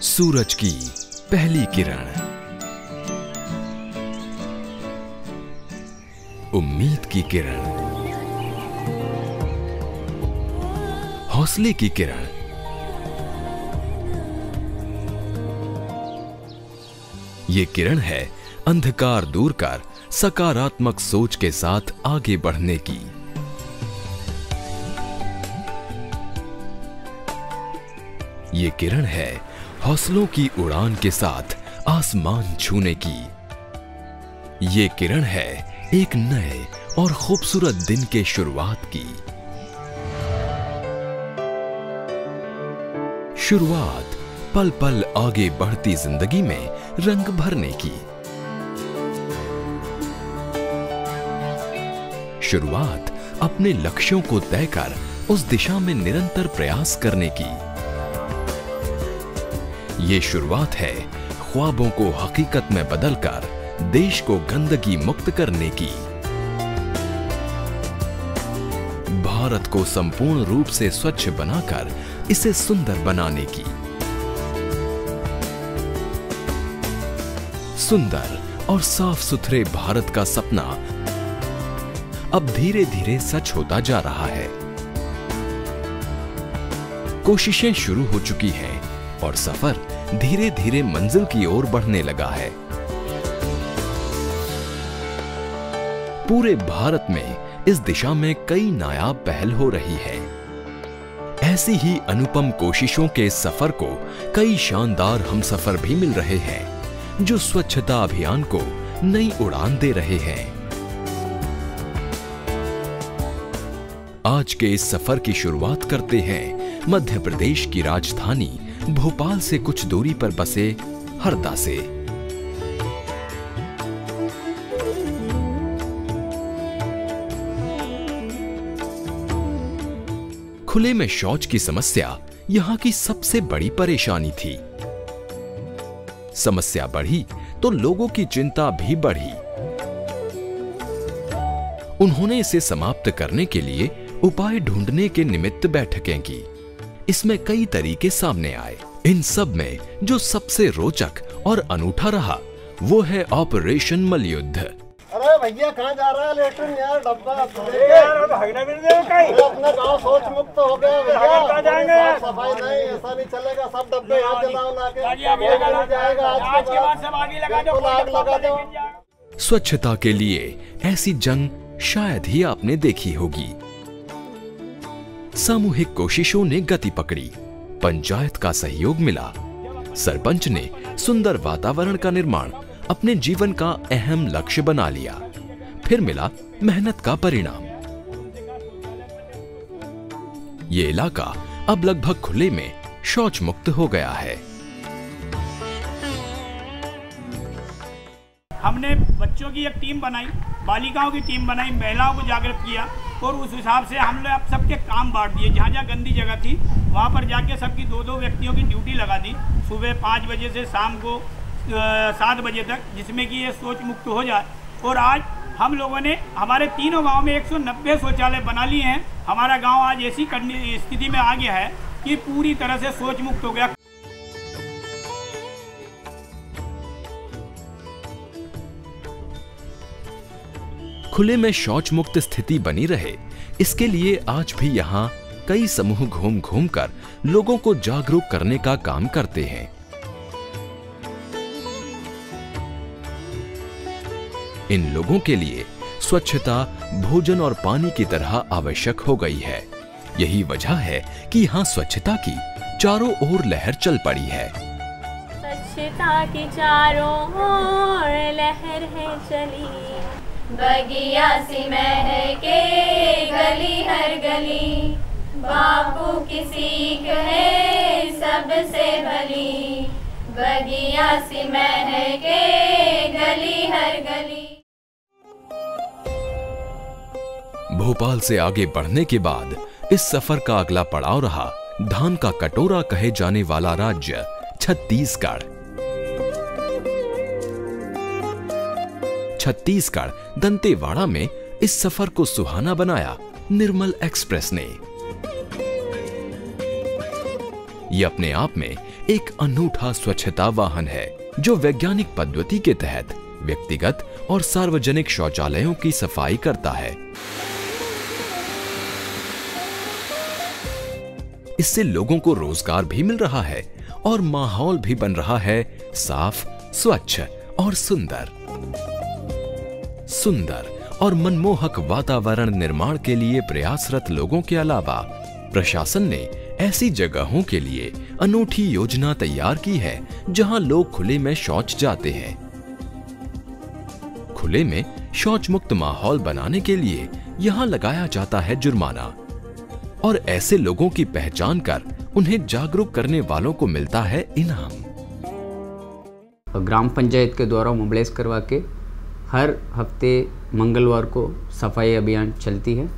सूरज की पहली किरण, उम्मीद की किरण, हौसले की किरण। ये किरण है अंधकार दूर कर सकारात्मक सोच के साथ आगे बढ़ने की। ये किरण है हौसलों की उड़ान के साथ आसमान छूने की। ये किरण है एक नए और खूबसूरत दिन के शुरुआत की। शुरुआत पल पल आगे बढ़ती जिंदगी में रंग भरने की। शुरुआत अपने लक्ष्यों को तय कर उस दिशा में निरंतर प्रयास करने की। ये शुरुआत है ख्वाबों को हकीकत में बदलकर देश को गंदगी मुक्त करने की। भारत को संपूर्ण रूप से स्वच्छ बनाकर इसे सुंदर बनाने की। सुंदर और साफ सुथरे भारत का सपना अब धीरे धीरे सच होता जा रहा है। कोशिशें शुरू हो चुकी हैं और सफर धीरे धीरे मंजिल की ओर बढ़ने लगा है। पूरे भारत में इस दिशा में कई नायाब पहल हो रही है। ऐसी ही अनुपम कोशिशों के इस सफर को कई शानदार हमसफर भी मिल रहे हैं जो स्वच्छता अभियान को नई उड़ान दे रहे हैं। आज के इस सफर की शुरुआत करते हैं मध्य प्रदेश की राजधानी भोपाल से कुछ दूरी पर बसे हरदा से। खुले में शौच की समस्या यहां की सबसे बड़ी परेशानी थी। समस्या बढ़ी तो लोगों की चिंता भी बढ़ी। उन्होंने इसे समाप्त करने के लिए उपाय ढूंढने के निमित्त बैठकें की। इसमें कई तरीके सामने आए। इन सब में जो सबसे रोचक और अनूठा रहा वो है ऑपरेशन मलयुद्ध। अरे भैया कहाँ जा रहा है? लेटरिन यार डब्बा अपना गांव सोच मुक्त हो गया भैया। सफाई नहीं, ऐसा नहीं चलेगा। सब डब्बे यहाँ जलाओ लाके जाएगा। आज के बाद सब आग लगा दो। स्वच्छता के लिए ऐसी जंग शायद ही आपने देखी होगी। सामूहिक कोशिशों ने गति पकड़ी, पंचायत का सहयोग मिला, सरपंच ने सुंदर वातावरण का निर्माण अपने जीवन का अहम लक्ष्य बना लिया, फिर मिला मेहनत का परिणाम। ये इलाका अब लगभग खुले में शौच मुक्त हो गया है। हमने बच्चों की एक टीम बनाई, बालिकाओं की टीम बनाई, महिलाओं को जागृत किया और उस हिसाब से हमने अब सबके काम बांट दिए। जहाँ जहाँ गंदी जगह थी वहाँ पर जाके सबकी दो दो व्यक्तियों की ड्यूटी लगा दी, सुबह 5 बजे से शाम को 7 बजे तक, जिसमें कि ये शौच मुक्त हो जाए। और आज हम लोगों ने हमारे तीनों गाँव में 190 शौचालय बना लिए हैं। हमारा गाँव आज ऐसी स्थिति में आ गया है कि पूरी तरह से शौच मुक्त हो गया। खुले में शौच मुक्त स्थिति बनी रहे, इसके लिए आज भी यहाँ कई समूह घूम घूम कर लोगों को जागरूक करने का काम करते हैं। इन लोगों के लिए स्वच्छता भोजन और पानी की तरह आवश्यक हो गई है। यही वजह है कि यहाँ स्वच्छता की चारों ओर लहर चल पड़ी है। स्वच्छता की चारों ओर लहर है चली, बगिया सी महके गली हर गली, बापू की सीख है सबसे भली, बगिया सी महके गली हर गली। भोपाल से आगे बढ़ने के बाद इस सफर का अगला पड़ाव रहा धान का कटोरा कहे जाने वाला राज्य छत्तीसगढ़। छत्तीसगढ़ दंतेवाड़ा में इस सफर को सुहाना बनाया निर्मल एक्सप्रेस ने। ये अपने आप में एक अनूठा स्वच्छता वाहन है जो वैज्ञानिक पद्धति के तहत व्यक्तिगत और सार्वजनिक शौचालयों की सफाई करता है। इससे लोगों को रोजगार भी मिल रहा है और माहौल भी बन रहा है साफ, स्वच्छ और सुंदर। सुंदर और मनमोहक वातावरण निर्माण के लिए प्रयासरत लोगों के अलावा प्रशासन ने ऐसी जगहों के लिए अनूठी योजना तैयार की है जहां लोग खुले में शौच जाते हैं। खुले में शौच मुक्त माहौल बनाने के लिए यहां लगाया जाता है जुर्माना और ऐसे लोगों की पहचान कर उन्हें जागरूक करने वालों को मिलता है इनाम। ग्राम पंचायत के द्वारा मोबिलाइज करवा के हर हफ्ते मंगलवार को सफाई अभियान चलती है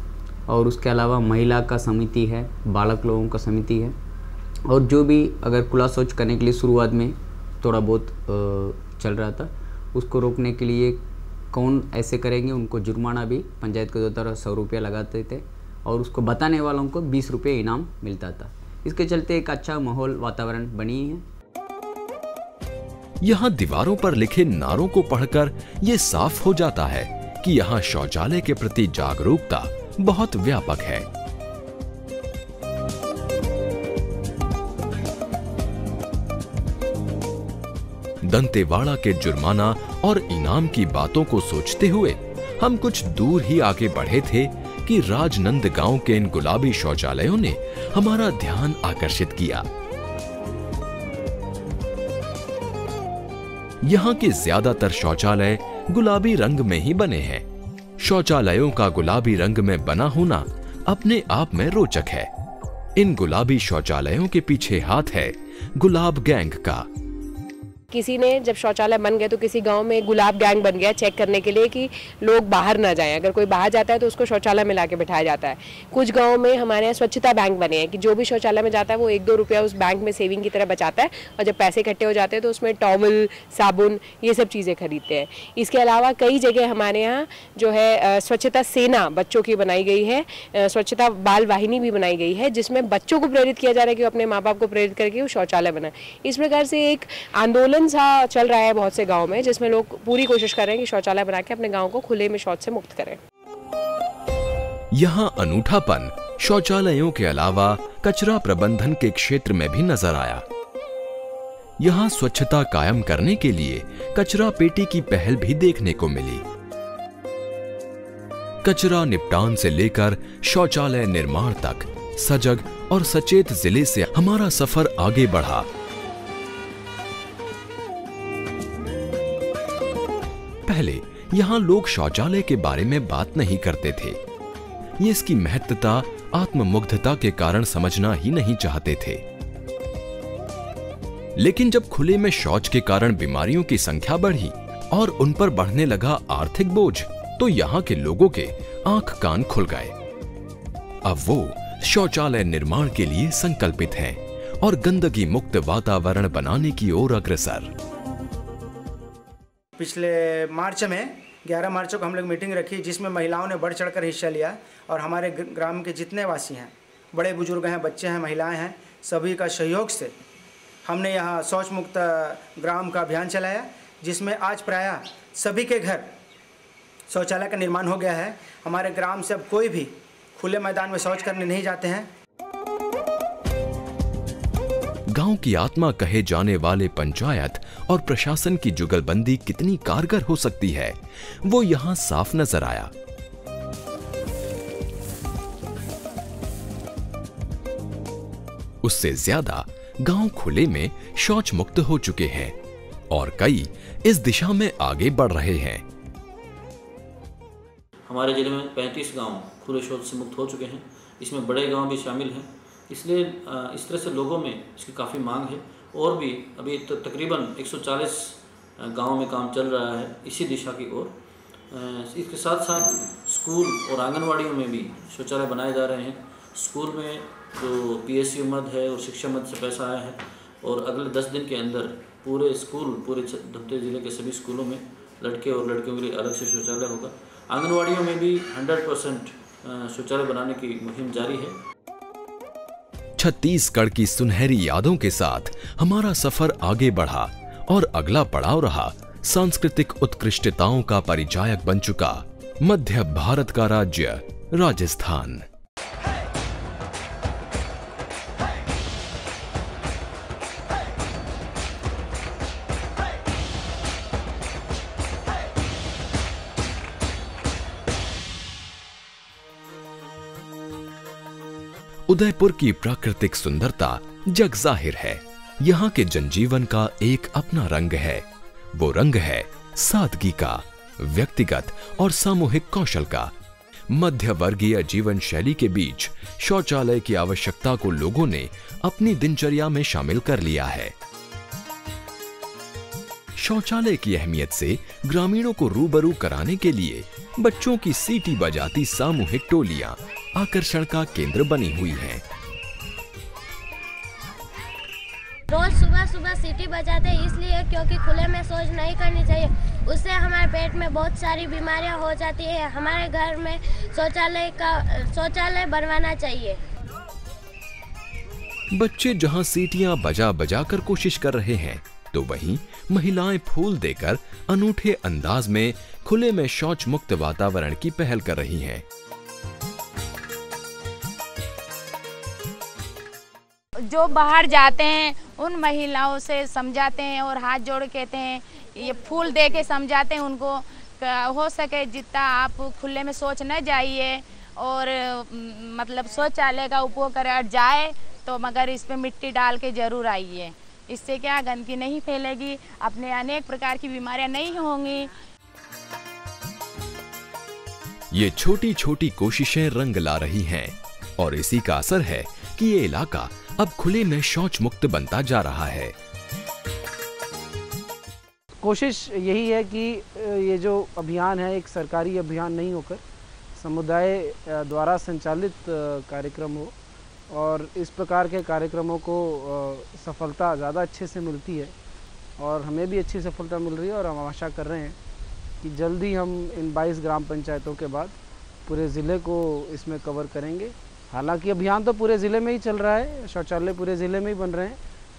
और उसके अलावा महिला का समिति है, बालक लोगों का समिति है और जो भी अगर खुला शौच करने के लिए शुरुआत में थोड़ा बहुत चल रहा था उसको रोकने के लिए कौन ऐसे करेंगे उनको जुर्माना भी पंचायत के द्वारा 100 रुपया लगाते थे और उसको बताने वालों को 20 रुपये इनाम मिलता था। इसके चलते एक अच्छा माहौल वातावरण बनी है। यहाँ दीवारों पर लिखे नारों को पढ़कर ये साफ हो जाता है कि यहाँ शौचालय के प्रति जागरूकता बहुत व्यापक है। दंतेवाड़ा के जुर्माना और इनाम की बातों को सोचते हुए हम कुछ दूर ही आगे बढ़े थे कि राजनंद गांव के इन गुलाबी शौचालयों ने हमारा ध्यान आकर्षित किया। यहाँ के ज्यादातर शौचालय गुलाबी रंग में ही बने हैं। शौचालयों का गुलाबी रंग में बना होना अपने आप में रोचक है। इन गुलाबी शौचालयों के पीछे हाथ है गुलाब गैंग का। किसी ने जब शौचालय बन गया तो किसी गांव में गुलाब गैंग बन गया चेक करने के लिए कि लोग बाहर ना जाएं। अगर कोई बाहर जाता है तो उसको शौचालय में लाके बिठाया जाता है। कुछ गांव में हमारे यहाँ स्वच्छता बैंक बने हैं कि जो भी शौचालय में जाता है वो 1-2 रुपया उस बैंक में सेविंग की तरह बचाता है और जब पैसे इकट्ठे हो जाते हैं तो उसमें टॉवल, साबुन, ये सब चीज़ें खरीदते हैं। इसके अलावा कई जगह हमारे यहाँ जो है स्वच्छता सेना बच्चों की बनाई गई है, स्वच्छता बाल वाहिनी भी बनाई गई है जिसमें बच्चों को प्रेरित किया जा रहा है कि वो अपने माँ बाप को प्रेरित करके वो शौचालय बनाए। इस प्रकार से एक आंदोलन सा चल रहा है बहुत से गांव में जिसमें लोग पूरी कोशिश कर रहे हैं कि शौचालय बना के अपने गांव को खुले में शौच से मुक्त करें। यहाँ अनूठापन शौचालयों के अलावा कचरा प्रबंधन के क्षेत्र में भी नजर आया। यहाँ स्वच्छता कायम करने के लिए कचरा पेटी की पहल भी देखने को मिली। कचरा निपटान से लेकर शौचालय निर्माण तक सजग और सचेत जिले से हमारा सफर आगे बढ़ा। पहले यहाँ लोग शौचालय के बारे में बात नहीं करते थे। ये इसकी महत्ता आत्ममुग्धता के कारण समझना ही नहीं चाहते थे। लेकिन जब खुले में शौच के कारण बीमारियों की संख्या बढ़ी और उन पर बढ़ने लगा आर्थिक बोझ तो यहाँ के लोगों के आंख कान खुल गए। अब वो शौचालय निर्माण के लिए संकल्पित हैं और गंदगी मुक्त वातावरण बनाने की ओर अग्रसर। पिछले मार्च में 11 मार्च को हम लोग मीटिंग रखी जिसमें महिलाओं ने बढ़ चढ़कर हिस्सा लिया और हमारे ग्राम के जितने वासी हैं, बड़े बुजुर्ग हैं, बच्चे हैं, महिलाएं हैं, सभी का सहयोग से हमने यहाँ शौच मुक्त ग्राम का अभियान चलाया जिसमें आज प्रायः सभी के घर शौचालय का निर्माण हो गया है। हमारे ग्राम से अब कोई भी खुले मैदान में शौच करने नहीं जाते हैं। गांव की आत्मा कहे जाने वाले पंचायत और प्रशासन की जुगलबंदी कितनी कारगर हो सकती है वो यहां साफ नजर आया। उससे ज्यादा गांव खुले में शौच मुक्त हो चुके हैं और कई इस दिशा में आगे बढ़ रहे हैं। हमारे जिले में 35 गांव खुले शौच से मुक्त हो चुके हैं। इसमें बड़े गांव भी शामिल हैं। इसलिए इस तरह से लोगों में इसकी काफ़ी मांग है और भी अभी तकरीबन 140 गाँव में काम चल रहा है इसी दिशा की ओर। इसके साथ साथ स्कूल और आंगनवाड़ियों में भी शौचालय बनाए जा रहे हैं। स्कूल में जो PSU मद है और शिक्षा मद से पैसा आया है और अगले 10 दिन के अंदर पूरे धमतरी जिले के सभी स्कूलों में लड़के और लड़कियों के लिए अलग से शौचालय होगा। आंगनवाड़ियों में भी 100% शौचालय बनाने की मुहिम जारी है। छत्तीसगढ़ की सुनहरी यादों के साथ हमारा सफर आगे बढ़ा और अगला पड़ाव रहा सांस्कृतिक उत्कृष्टताओं का परिचायक बन चुका मध्य भारत का राज्य राजस्थान। उदयपुर की प्राकृतिक सुंदरता जग जाहिर है। यहाँ के जनजीवन का एक अपना रंग है। वो रंग है सादगी का, व्यक्तिगत और सामूहिक कौशल का। मध्य वर्गीय जीवन शैली के बीच शौचालय की आवश्यकता को लोगों ने अपनी दिनचर्या में शामिल कर लिया है। शौचालय की अहमियत से ग्रामीणों को रूबरू कराने के लिए बच्चों की सीटी बजाती सामूहिक टोलियां आकर्षण का केंद्र बनी हुई हैं। रोज सुबह सुबह सीटी बजाते हैं इसलिए क्योंकि खुले में शौच नहीं करनी चाहिए। उससे हमारे पेट में बहुत सारी बीमारियां हो जाती है। हमारे घर में शौचालय बनवाना चाहिए। बच्चे जहां सीटियां बजा बजा कर कोशिश कर रहे हैं, तो वहीं महिलाएं फूल देकर अनूठे अंदाज में खुले में शौच मुक्त वातावरण की पहल कर रही हैं। जो बाहर जाते हैं उन महिलाओं से समझाते हैं और हाथ जोड़ कहते हैं, ये फूल दे के समझाते हैं उनको, हो सके जितना आप खुले में शौच न जाइए और मतलब शौचालय का उपयोग कर जाए तो मगर इस पे मिट्टी डाल के जरूर आइए। इससे क्या गंदगी नहीं फैलेगी, अपने अनेक प्रकार की बीमारियां नहीं होंगी। ये छोटी छोटी कोशिशें रंग ला रही हैं और इसी का असर है कि ये इलाका अब खुले में शौच मुक्त बनता जा रहा है। कोशिश यही है कि ये जो अभियान है एक सरकारी अभियान नहीं होकर समुदाय द्वारा संचालित कार्यक्रम हो और इस प्रकार के कार्यक्रमों को सफलता ज़्यादा अच्छे से मिलती है और हमें भी अच्छी सफलता मिल रही है और हम आशा कर रहे हैं कि जल्दी हम इन 22 ग्राम पंचायतों के बाद पूरे ज़िले को इसमें कवर करेंगे। हालांकि अभियान तो पूरे ज़िले में ही चल रहा है, शौचालय पूरे ज़िले में ही बन रहे हैं,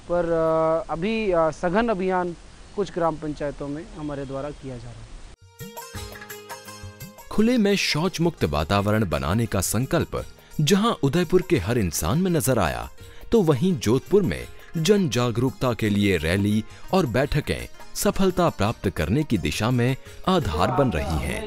पर अभी सघन अभियान कुछ ग्राम पंचायतों में हमारे द्वारा किया जा रहा है। खुले में शौच मुक्त वातावरण बनाने का संकल्प जहां उदयपुर के हर इंसान में नजर आया, तो वहीं जोधपुर में जन जागरूकता के लिए रैली और बैठकें सफलता प्राप्त करने की दिशा में आधार बन रही हैं।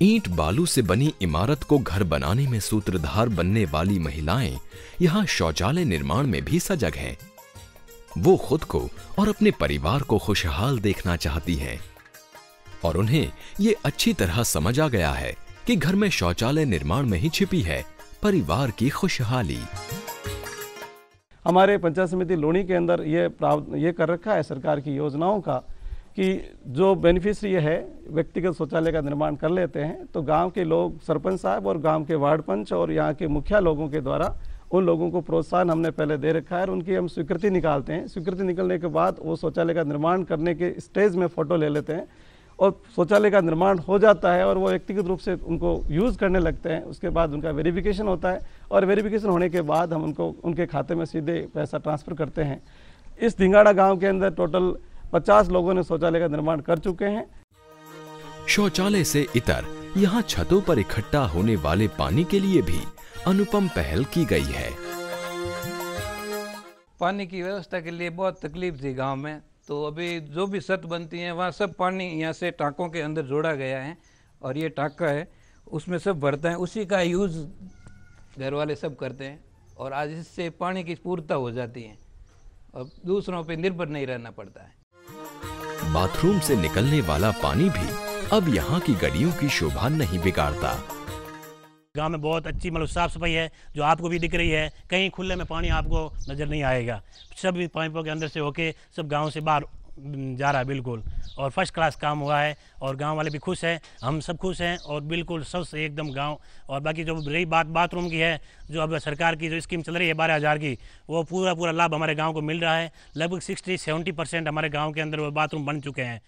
ईंट बालू से बनी इमारत को घर बनाने में सूत्रधार बनने वाली महिलाएं यहाँ शौचालय निर्माण में भी सजग हैं। वो खुद को और अपने परिवार को खुशहाल देखना चाहती हैं और उन्हें ये अच्छी तरह समझ आ गया है कि घर में शौचालय निर्माण में ही छिपी है परिवार की खुशहाली। हमारे पंचायत समिति लोनी के अंदर ये कर रखा है सरकार की योजनाओं का कि जो बेनिफिशियरी है व्यक्तिगत शौचालय का निर्माण कर लेते हैं, तो गांव के लोग, सरपंच साहब और गांव के वार्ड पंच और यहाँ के मुखिया लोगों के द्वारा उन लोगों को प्रोत्साहन हमने पहले दे रखा है और उनकी हम स्वीकृति निकालते हैं। स्वीकृति निकलने के बाद वो शौचालय का निर्माण करने के स्टेज में फ़ोटो ले लेते हैं और शौचालय का निर्माण हो जाता है और वो व्यक्तिगत रूप से उनको यूज़ करने लगते हैं। उसके बाद उनका वेरिफिकेशन होता है और वेरिफिकेशन होने के बाद हम उनको उनके खाते में सीधे पैसा ट्रांसफ़र करते हैं। इस धिंगाड़ा गाँव के अंदर टोटल 50 लोगों ने शौचालय का निर्माण कर चुके हैं। शौचालय से इतर यहाँ छतों पर इकट्ठा होने वाले पानी के लिए भी अनुपम पहल की गई है। पानी की व्यवस्था के लिए बहुत तकलीफ थी गांव में, तो अभी जो भी छत बनती है वहाँ सब पानी यहाँ से टाँकों के अंदर जोड़ा गया है और ये टाँका है उसमें सब भरता है, उसी का यूज़ घर वाले सब करते हैं और आज इससे पानी की पूर्तता हो जाती है और दूसरों पे निर्भर नहीं रहना पड़ता है। बाथरूम से निकलने वाला पानी भी अब यहाँ की गलियों की शोभा नहीं बिगाड़ता। गांव में बहुत अच्छी मतलब साफ सफाई है जो आपको भी दिख रही है। कहीं खुले में पानी आपको नज़र नहीं आएगा, सभी पाइपों के अंदर से होके सब गांव से बाहर जा रहा है बिल्कुल, और फर्स्ट क्लास काम हुआ है और गांव वाले भी खुश हैं, हम सब खुश हैं और बिल्कुल स्वच्छ एकदम गांव। और बाकी जो रही बात बाथरूम की है, जो अब सरकार की जो स्कीम चल रही है 12,000 की, वो पूरा लाभ हमारे गांव को मिल रहा है। लगभग 60-70% हमारे गांव के अंदर वो बाथरूम बन चुके हैं।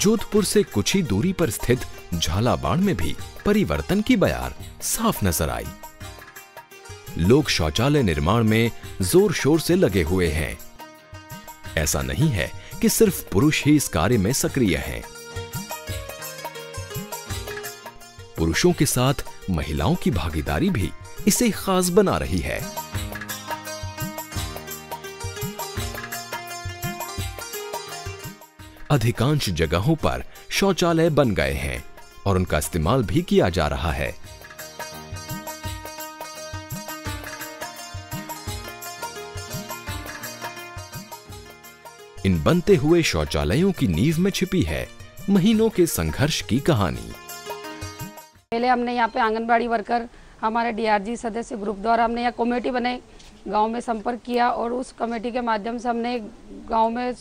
जोधपुर से कुछ ही दूरी पर स्थित झालावाड़ में भी परिवर्तन की बयार साफ नजर आई। लोग शौचालय निर्माण में जोर शोर से लगे हुए हैं। ऐसा नहीं है कि सिर्फ पुरुष ही इस कार्य में सक्रिय हैं। पुरुषों के साथ महिलाओं की भागीदारी भी इसे खास बना रही है। अधिकांश जगहों पर शौचालय बन गए हैं और उनका इस्तेमाल भी किया जा रहा है। इन बनते हुए शौचालयों की नींव में छिपी है महीनों के संघर्ष की कहानी। पहले हमने यहाँ पे आंगनबाड़ी वर्कर, हमारे डीआरजी सदस्य ग्रुप द्वारा हमने यहाँ कमेटी बनाई, गांव में संपर्क किया और उस कमेटी के माध्यम से हमने गांव में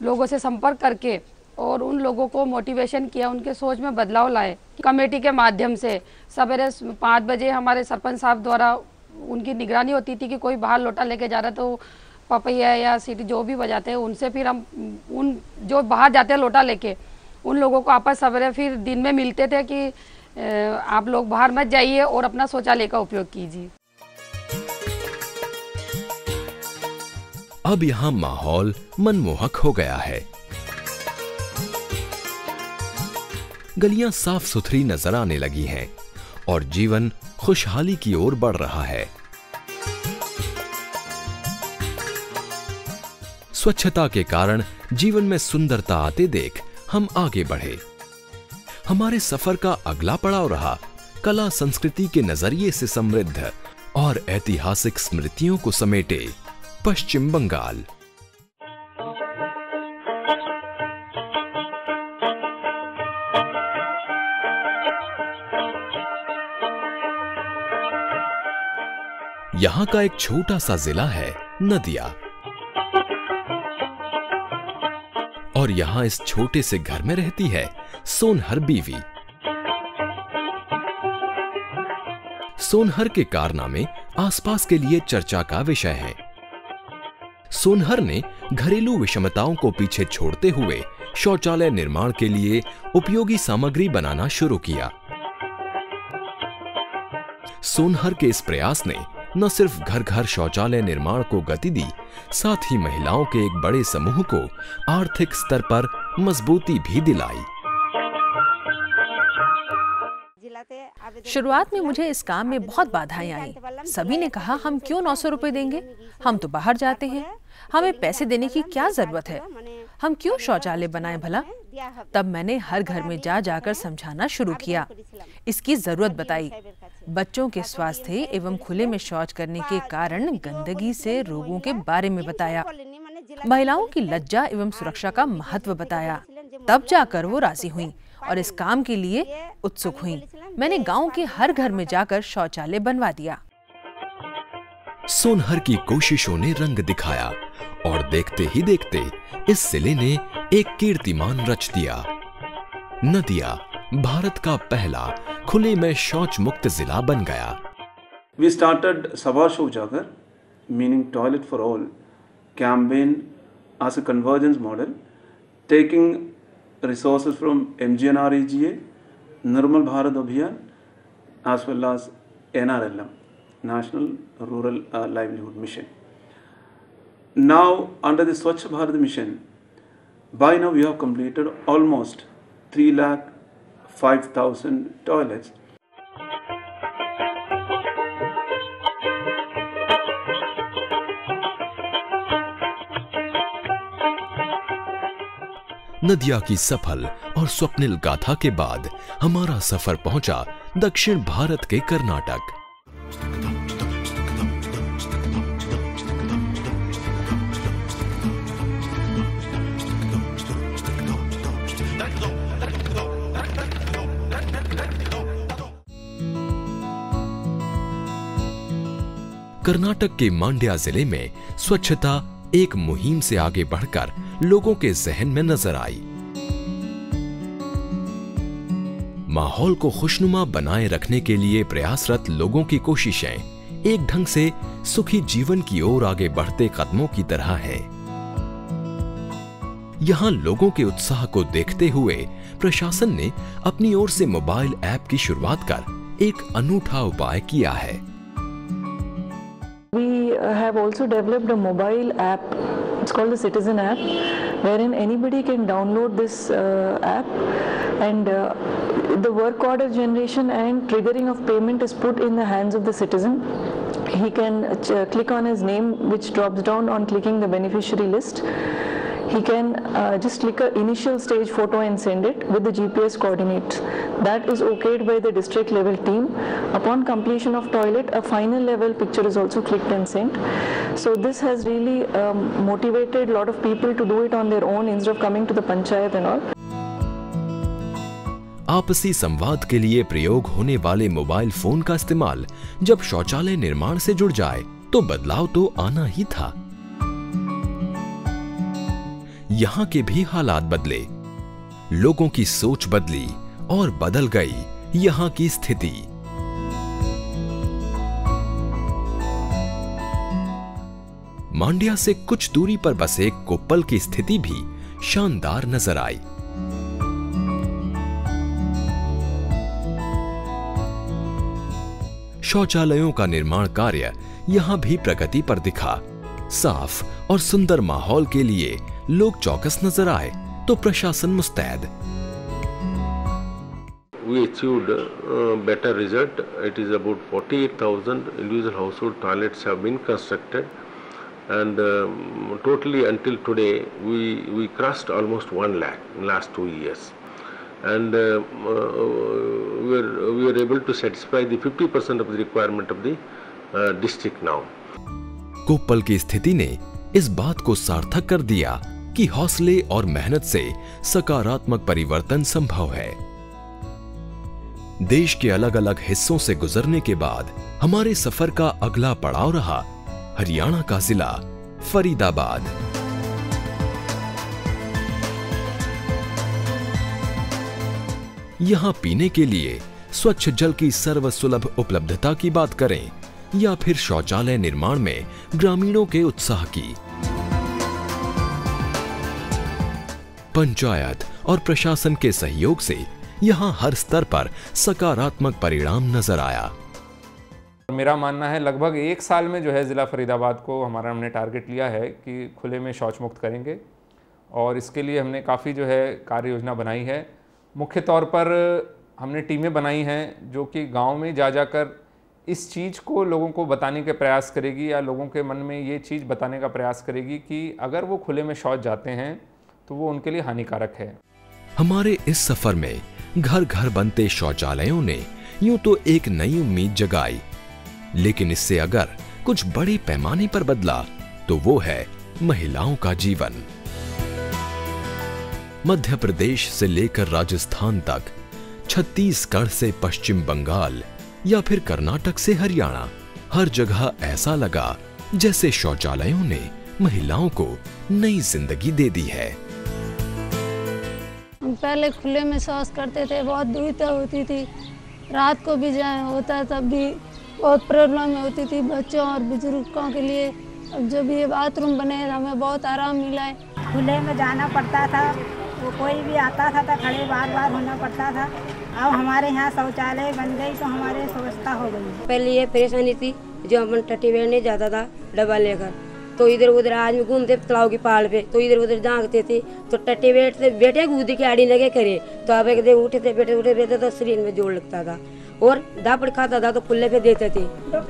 लोगों से संपर्क करके और उन लोगों को मोटिवेशन किया, उनके सोच में बदलाव लाए। कमेटी के माध्यम से सवेरे 5 बजे हमारे सरपंच साहब द्वारा उनकी निगरानी होती थी कि कोई बाहर लोटा लेके जा रहा है तो पपैया या सीटी जो भी बजाते हैं उनसे फिर हम उन जो बाहर जाते हैं लोटा लेके उन लोगों को आपस सवेरे फिर दिन में मिलते थे कि आप लोग बाहर मत जाइए और अपना शौचालय का उपयोग कीजिए। अब यहाँ माहौल मनमोहक हो गया है। गलियां साफ सुथरी नजर आने लगी हैं और जीवन खुशहाली की ओर बढ़ रहा है। स्वच्छता के कारण जीवन में सुंदरता आते देख हम आगे बढ़े। हमारे सफर का अगला पड़ाव रहा कला संस्कृति के नजरिए से समृद्ध और ऐतिहासिक स्मृतियों को समेटे पश्चिम बंगाल। यहाँ का एक छोटा सा जिला है नदिया और यहाँ इस छोटे से घर में रहती है सोनहर बीवी। सोनहर के कारनामे आसपास के लिए चर्चा का विषय है। सोनहर ने घरेलू विषमताओं को पीछे छोड़ते हुए शौचालय निर्माण के लिए उपयोगी सामग्री बनाना शुरू किया। सोनहर के इस प्रयास ने न सिर्फ घर घर शौचालय निर्माण को गति दी, साथ ही महिलाओं के एक बड़े समूह को आर्थिक स्तर पर मजबूती भी दिलाई। शुरुआत में मुझे इस काम में बहुत बाधाएं आई। सभी ने कहा हम क्यों 900 रुपए देंगे, हम तो बाहर जाते हैं, हमें पैसे देने की क्या जरूरत है, हम क्यों शौचालय बनाएं भला। तब मैंने हर घर में जा जाकर समझाना शुरू किया, इसकी जरूरत बताई। बच्चों के स्वास्थ्य एवं खुले में शौच करने के कारण गंदगी से रोगों के बारे में बताया, महिलाओं की लज्जा एवं सुरक्षा का महत्व बताया। तब जाकर वो राजी हुई और इस काम के लिए उत्सुक हुई। मैंने गांव के हर घर में जाकर शौचालय बनवा दिया। सोनहर की कोशिशों ने रंग दिखाया और देखते ही देखते इस जिले ने एक कीर्तिमान रच दिया। नदिया भारत का पहला खुले में शौच मुक्त जिला बन गया। We started Sabha Shauchagar, meaning toilet for all, campaign as a convergence model, taking resources from MGNREGA, Nirmal Bharat Abhiyan, as well as NRLM, National Rural Livelihood Mission. Now, under the Swachh Bharat Mission, by now we have completed almost 3,05,000 toilets. नदिया की सफल और स्वप्निल गाथा के बाद हमारा सफर पहुंचा दक्षिण भारत के कर्नाटक। कर्नाटक के मांड्या जिले में स्वच्छता एक मुहिम से आगे बढ़कर लोगों के जहन में नजर आई। माहौल को खुशनुमा बनाए रखने के लिए प्रयासरत लोगों की कोशिशें एक ढंग से सुखी जीवन की ओर आगे बढ़ते कदमों की तरह हैं। यहाँ लोगों के उत्साह को देखते हुए प्रशासन ने अपनी ओर से मोबाइल ऐप की शुरुआत कर एक अनूठा उपाय किया है। We have also developed a mobile app. It's called the Citizen app, wherein anybody can download this app, and the work order generation and triggering of payment is put in the hands of the citizen. He can click on his name, which drops down on clicking the beneficiary list. He can just click an initial stage photo and send it with the GPS coordinates. That is okayed by the district level team. Upon completion of toilet, a final level picture is also clicked and sent. So this has really motivated a lot of people to do it on their own instead of coming to the panchayat and all. आपसी संवाद के लिए प्रयोग होने वाले mobile phone का इस्तेमाल जब शौचालय निर्माण से जुड़ जाए तो बदलाव तो आना ही था। यहाँ के भी हालात बदले, लोगों की सोच बदली और बदल गई यहाँ की स्थिति। मांड्या से कुछ दूरी पर बसे कोप्पल की स्थिति भी शानदार नजर आई। शौचालयों का निर्माण कार्य यहाँ भी प्रगति पर दिखा। साफ और सुंदर माहौल के लिए लोग चौकस नजर आए तो प्रशासन मुस्तैद। We achieved better result. It is about 48,000 individual household toilets have been constructed, and totally until today we crossed almost 1 lakh in last 2 years, and we were able to satisfy the 50% of the requirement of the district now. Koppal की स्थिति ने इस बात को सार्थक कर दिया कि हौसले और मेहनत से सकारात्मक परिवर्तन संभव है। देश के अलग अलग हिस्सों से गुजरने के बाद हमारे सफर का अगला पड़ाव रहा हरियाणा का जिला फरीदाबाद। यहां पीने के लिए स्वच्छ जल की सर्वसुलभ उपलब्धता की बात करें या फिर शौचालय निर्माण में ग्रामीणों के उत्साह की, पंचायत और प्रशासन के सहयोग से यहां हर स्तर पर सकारात्मक परिणाम नजर आया। मेरा मानना है लगभग 1 साल में जो है ज़िला फरीदाबाद को हमने टारगेट लिया है कि खुले में शौच मुक्त करेंगे, और इसके लिए हमने काफ़ी जो है कार्य योजना बनाई है। मुख्य तौर पर हमने टीमें बनाई हैं जो कि गांव में जा जाकर इस चीज़ को लोगों को बताने के प्रयास करेगी, या लोगों के मन में ये चीज़ बताने का प्रयास करेगी कि अगर वो खुले में शौच जाते हैं तो वो उनके लिए हानिकारक है। हमारे इस सफर में घर घर बनते शौचालयों ने यूं तो एक नई उम्मीद जगाई, लेकिन इससे अगर कुछ बड़े पैमाने पर बदला तो वो है महिलाओं का जीवन। मध्य प्रदेश से लेकर राजस्थान तक, छत्तीसगढ़ से पश्चिम बंगाल या फिर कर्नाटक से हरियाणा, हर जगह ऐसा लगा जैसे शौचालयों ने महिलाओं को नई जिंदगी दे दी है। हम पहले खुले में शौच करते थे, बहुत दुविधा होती थी, रात को भी जाए होता तब भी बहुत प्रॉब्लम होती थी बच्चों और बुजुर्गों के लिए। अब जब ये बाथरूम बने हमें बहुत आराम मिला है। खुले में जाना पड़ता था, वो कोई भी आता था तो खड़े बार बार होना पड़ता था। अब हमारे यहाँ शौचालय बन गई तो हमारे व्यवस्था हो गई। पहले ये परेशानी थी जो अपन टट्टी बैठने जाता था डब्बा लेकर, तो इधर उधर आदमी घूमते तालाब की पहाड़ पे, तो इधर उधर झांकते थे, तो टट्टी बैठते बैठे कूदी की आड़ी लगे करे, तो अब एक दिन उठे थे बैठे तो शरीर में जोड़ लगता था, और दापड़ खाता था तो खुले पे देते थे,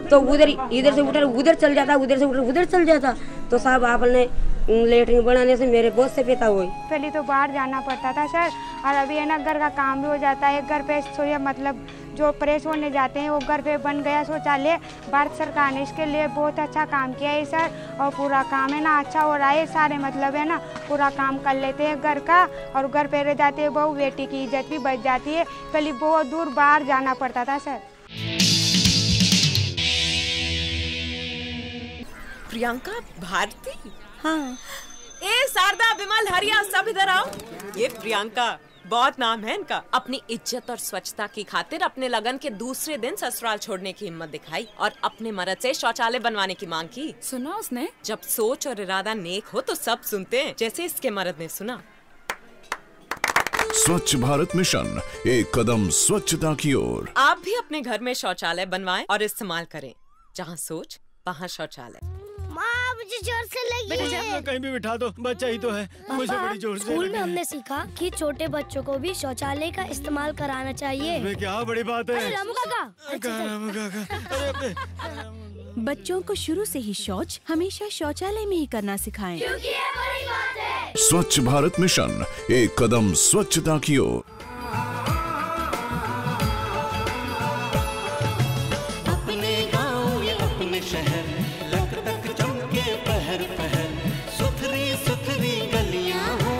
तो उधर इधर से उधर चल जाता, उधर से उधर चल जाता, तो साहब आपने लेटरिन बनाने से मेरे बहुत से पिता हुई। पहले तो बाहर जाना पड़ता था सर, और अभी है ना घर का काम भी हो जाता है। घर पे सोया मतलब जो प्रेस होने जाते हैं वो घर पे बन गया शौचालय। भारत सरकार ने इसके लिए बहुत अच्छा काम किया है सर, और पूरा काम है ना अच्छा हो रहा है। सारे मतलब है ना पूरा काम कर लेते हैं घर का, और घर पे रह जाते हैं, बहू बेटी की इज्जत भी बच जाती है। पहले बहुत दूर बाहर जाना पड़ता था सर। प्रियंका भारती, हाँ। ए शारदा, विमल, हरिया, सब इधर आओ। ये प्रियंका बहुत नाम है इनका। अपनी इज्जत और स्वच्छता की खातिर अपने लगन के दूसरे दिन ससुराल छोड़ने की हिम्मत दिखाई और अपने मर्द से शौचालय बनवाने की मांग की। सुना उसने? जब सोच और इरादा नेक हो तो सब सुनते हैं, जैसे इसके मर्द ने सुना। स्वच्छ भारत मिशन, एक कदम स्वच्छता की ओर। आप भी अपने घर में शौचालय बनवाएं और इस्तेमाल करें। जहाँ सोच वहाँ शौचालय। माँ मुझे जोर से लगी है। कहीं भी बिठा दो, बच्चा ही तो है, मुझे बड़ी जोर से स्कूल में हमने सीखा कि छोटे बच्चों को भी शौचालय का इस्तेमाल कराना चाहिए। क्या बड़ी बात है। रामू काका। बच्चों को शुरू से ही शौच हमेशा शौचालय में ही करना सिखाएं। क्योंकि ये बड़ी बात है। स्वच्छ भारत मिशन, एक कदम स्वच्छता की ओर। अपने गांव या अपने शहर लक तक चमके पहर पहर, सुथरी सुथरी गलियां हो,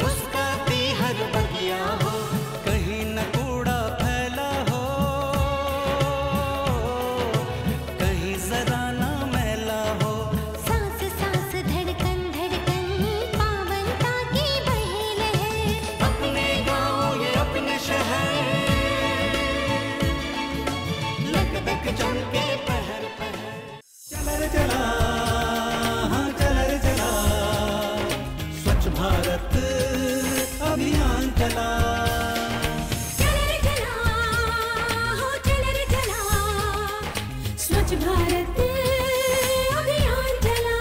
मुस्काती हर बगिया हो, कहीं न कूड़ा फैला हो, कहीं जरा ना मैला हो। सांस सांस धड़कन धड़कन पावनता की बहे लहर। अपने गांव ये अपने शहर लक तक चमके पहर पहर। चला रे चला, हाँ चला रे चला, स्वच्छ भारत अभियान चला। चला रे चला, हो चला रे चला, स्वच्छ भारत अभियान चला।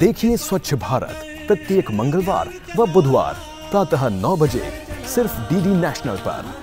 देखिए स्वच्छ भारत प्रत्येक मंगलवार व बुधवार प्रातः 9 बजे सिर्फ डीडी नेशनल पर।